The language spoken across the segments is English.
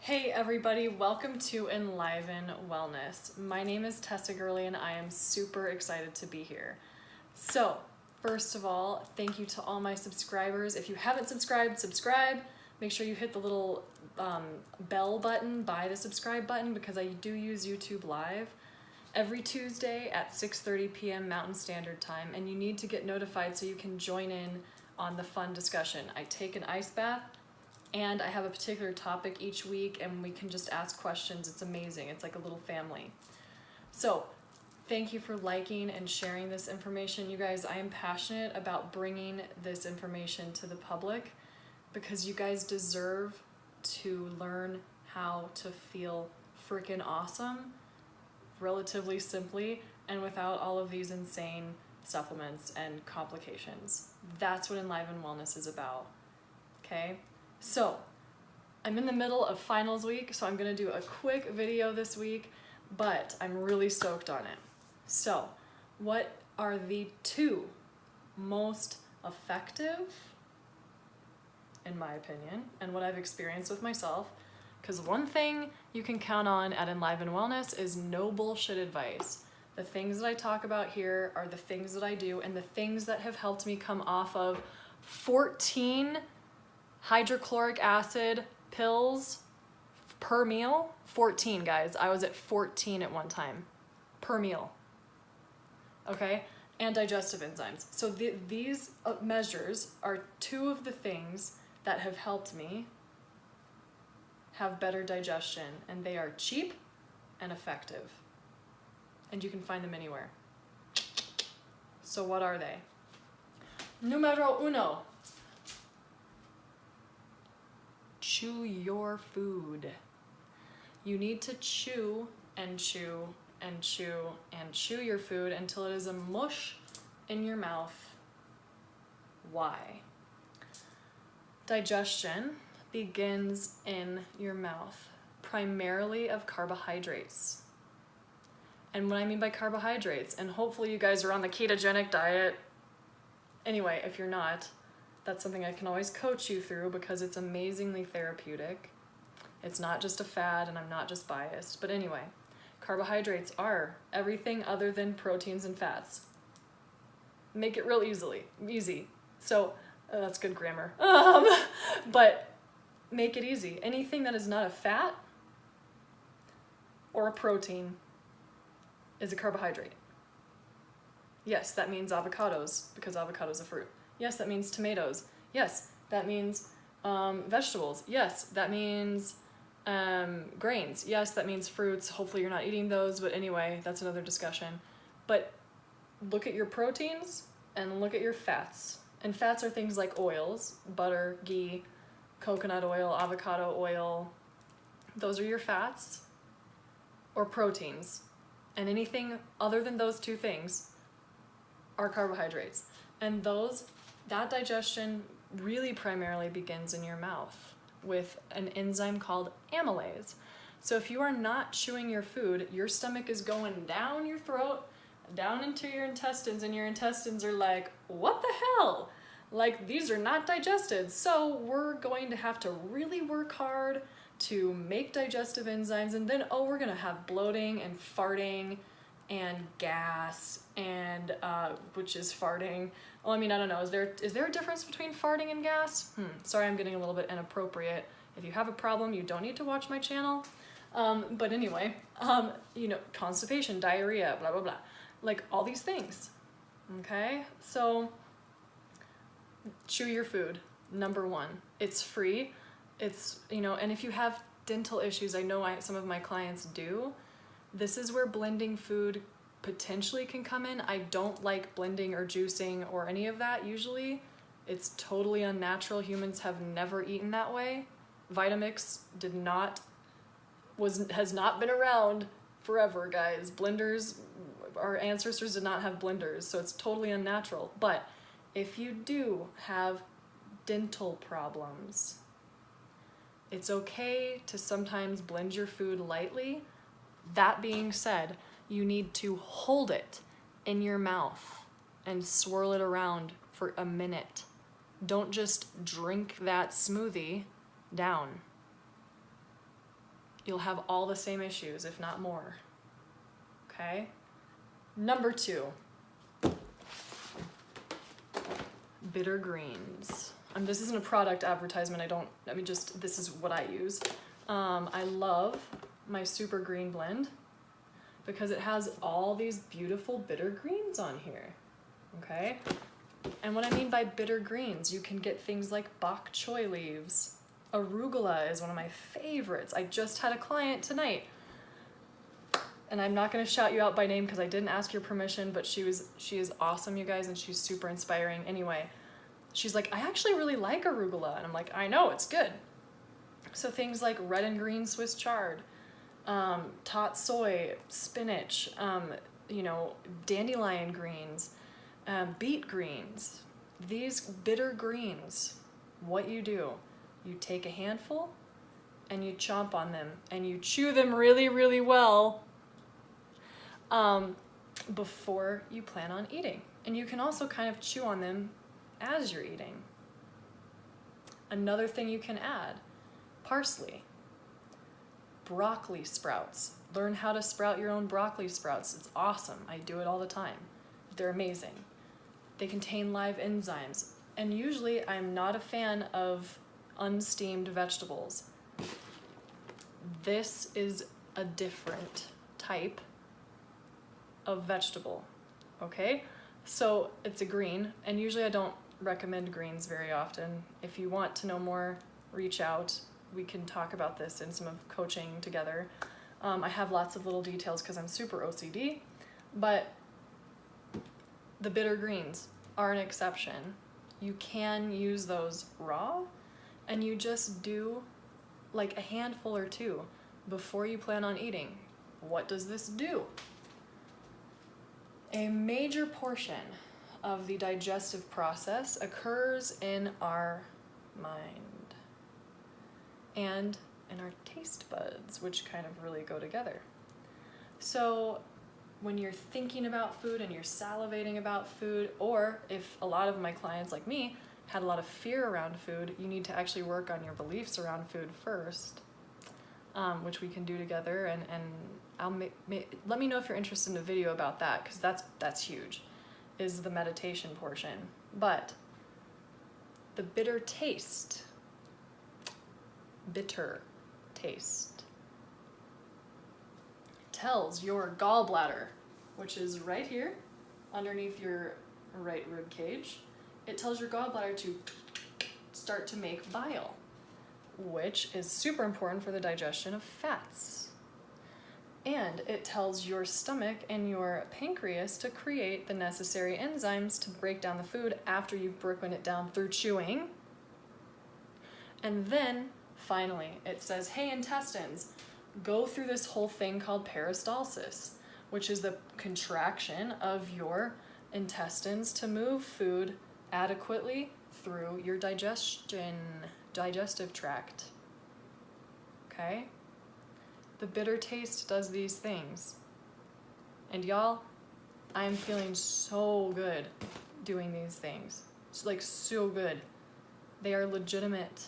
Hey everybody, welcome to Enliven Wellness. My name is Tessa Gurley and I am super excited to be here. So, first of all, thank you to all my subscribers. If you haven't subscribed, subscribe. Make sure you hit the little bell button by the subscribe button because I do use YouTube Live every Tuesday at 6:30 p.m. Mountain Standard Time, and you need to get notified so you can join in on the fun discussion. I take an ice bath and I have a particular topic each week and we can just ask questions. It's amazing. It's like a little family. So thank you for liking and sharing this information. You guys, I am passionate about bringing this information to the public because you guys deserve to learn how to feel freaking awesome relatively simply and without all of these insane supplements and complications. That's what Enliven Wellness is about, okay? So, I'm in the middle of finals week, so I'm gonna do a quick video this week, but I'm really stoked on it. So, what are the two most effective, in my opinion, and what I've experienced with myself? Because one thing you can count on at Enliven Wellness is no bullshit advice. The things that I talk about here are the things that I do and the things that have helped me come off of 14 hydrochloric acid pills per meal. 14, guys. I was at 14 at one time per meal. Okay? And digestive enzymes. So these measures are two of the things that have helped me have better digestion, and they are cheap and effective. And you can find them anywhere. So what are they? Numero uno. Chew your food. You need to chew and chew and chew and chew your food until it is a mush in your mouth. Why? Digestion begins in your mouth, primarily of carbohydrates. And what I mean by carbohydrates, and hopefully you guys are on the ketogenic diet. Anyway, if you're not, that's something I can always coach you through because it's amazingly therapeutic. It's not just a fad and I'm not just biased. But anyway, carbohydrates are everything other than proteins and fats. Make it real easy. So that's good grammar. But make it easy. Anything that is not a fat or a protein is a carbohydrate. Yes, that means avocados because avocado is a fruit. Yes, that means tomatoes. Yes, that means vegetables. Yes, that means grains. Yes, that means fruits. Hopefully you're not eating those, but anyway, that's another discussion. But look at your proteins and look at your fats. And fats are things like oils, butter, ghee, coconut oil, avocado oil. Those are your fats or proteins. And anything other than those two things are carbohydrates. And that digestion really primarily begins in your mouth with an enzyme called amylase. So if you are not chewing your food, your stomach is going down your throat, down into your intestines, and your intestines are like, what the hell? Like, these are not digested. So we're going to have to really work hard to make digestive enzymes, and then, we're gonna have bloating and farting and gas and which is farting. Well, I mean, I don't know. Is there a difference between farting and gas? Sorry, I'm getting a little bit inappropriate. If you have a problem, you don't need to watch my channel. But anyway, constipation, diarrhea, blah, blah, blah. Like all these things, okay? So chew your food, number one. It's free. It's, and if you have dental issues, I know some of my clients do, this is where blending food potentially can come in. I don't like blending or juicing or any of that usually. It's totally unnatural. Humans have never eaten that way. Vitamix has not been around forever, guys. Blenders, our ancestors did not have blenders, so it's totally unnatural. But if you do have dental problems, it's okay to sometimes blend your food lightly. That being said, you need to hold it in your mouth and swirl it around for a minute. Don't just drink that smoothie down. you'll have all the same issues, if not more. Okay? Number 2, bitter greens. This isn't a product advertisement. This is what I use. I love my super green blend because it has all these beautiful bitter greens on here. Okay? And what I mean by bitter greens, you can get things like bok choy leaves. Arugula is one of my favorites. I just had a client tonight, and I'm not going to shout you out by name because I didn't ask your permission, but she is awesome, you guys, and she's super inspiring. Anyway, she's like, I actually really like arugula, and I'm like, I know, it's good. So things like red and green Swiss chard, tot soy, spinach, dandelion greens, beet greens. These bitter greens, what you do, you take a handful and you chomp on them and you chew them really, really well before you plan on eating. And you can also kind of chew on them as you're eating. Another thing you can add, parsley, broccoli sprouts. Learn how to sprout your own broccoli sprouts. It's awesome. I do it all the time. They're amazing. They contain live enzymes. And usually I'm not a fan of unsteamed vegetables. This is a different type of vegetable, okay? So it's a green, and usually I don't recommend greens very often. If you want to know more, reach out. We can talk about this in some of coaching together. I have lots of little details because I'm super OCD, but the bitter greens are an exception. You can use those raw, and you just do like a handful or 2 before you plan on eating. What does this do? A major portion of the digestive process occurs in our mind and in our taste buds, which kind of really go together. So when you're thinking about food and you're salivating about food, or if a lot of my clients like me had a lot of fear around food, you need to actually work on your beliefs around food first, which we can do together. And let me know if you're interested in a video about that, because that's huge, is the meditation portion. But the bitter taste tells your gallbladder, which is right here underneath your right rib cage, it tells your gallbladder to start to make bile, which is super important for the digestion of fats. And it tells your stomach and your pancreas to create the necessary enzymes to break down the food after you've broken it down through chewing. And then finally it says, hey, intestines, go through this whole thing called peristalsis, which is the contraction of your intestines to move food adequately through your digestive tract. Okay? The bitter taste does these things. And y'all, I'm feeling so good doing these things. It's like so good. They are legitimate.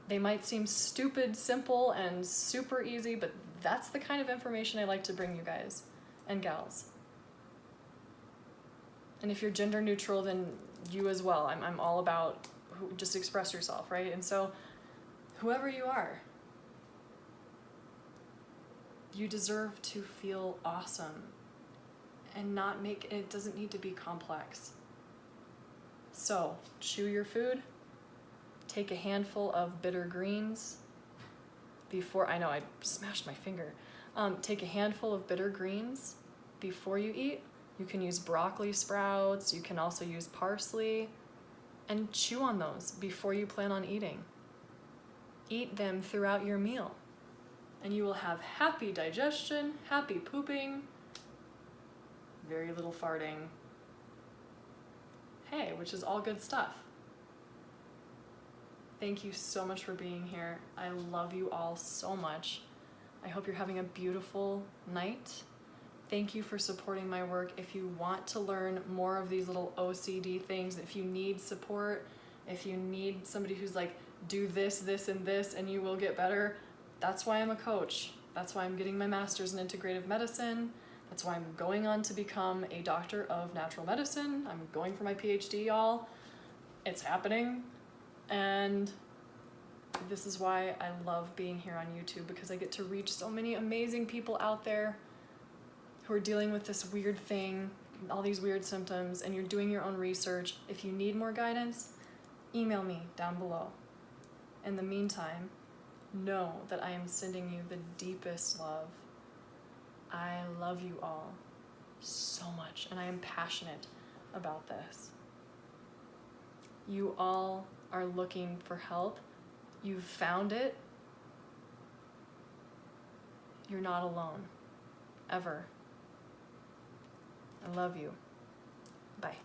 They might seem stupid, simple, and super easy, but that's the kind of information I like to bring you guys and gals. And if you're gender neutral, then you as well. I'm all about just express yourself, right? And so whoever you are, you deserve to feel awesome and not make it doesn't need to be complex. So chew your food, take a handful of bitter greens before, I know I smashed my finger. Take a handful of bitter greens before you eat. You can use broccoli sprouts, you can also use parsley, and chew on those before you plan on eating. Eat them throughout your meal, and you will have happy digestion, happy pooping, very little farting. Hey, which is all good stuff. Thank you so much for being here. I love you all so much. I hope you're having a beautiful night. Thank you for supporting my work. If you want to learn more of these little OCD things, if you need support, if you need somebody who's like, do this, this, and this, and you will get better, That's why I'm a coach. That's why I'm getting my master's in integrative medicine. That's why I'm going on to become a doctor of natural medicine. I'm going for my PhD, y'all. It's happening. And this is why I love being here on YouTube, because I get to reach so many amazing people out there who are dealing with this weird thing, all these weird symptoms, and you're doing your own research. If you need more guidance, email me down below. In the meantime, know that I am sending you the deepest love. I love you all so much, and I am passionate about this. You all are looking for help. You've found it. You're not alone, ever. I love you. Bye.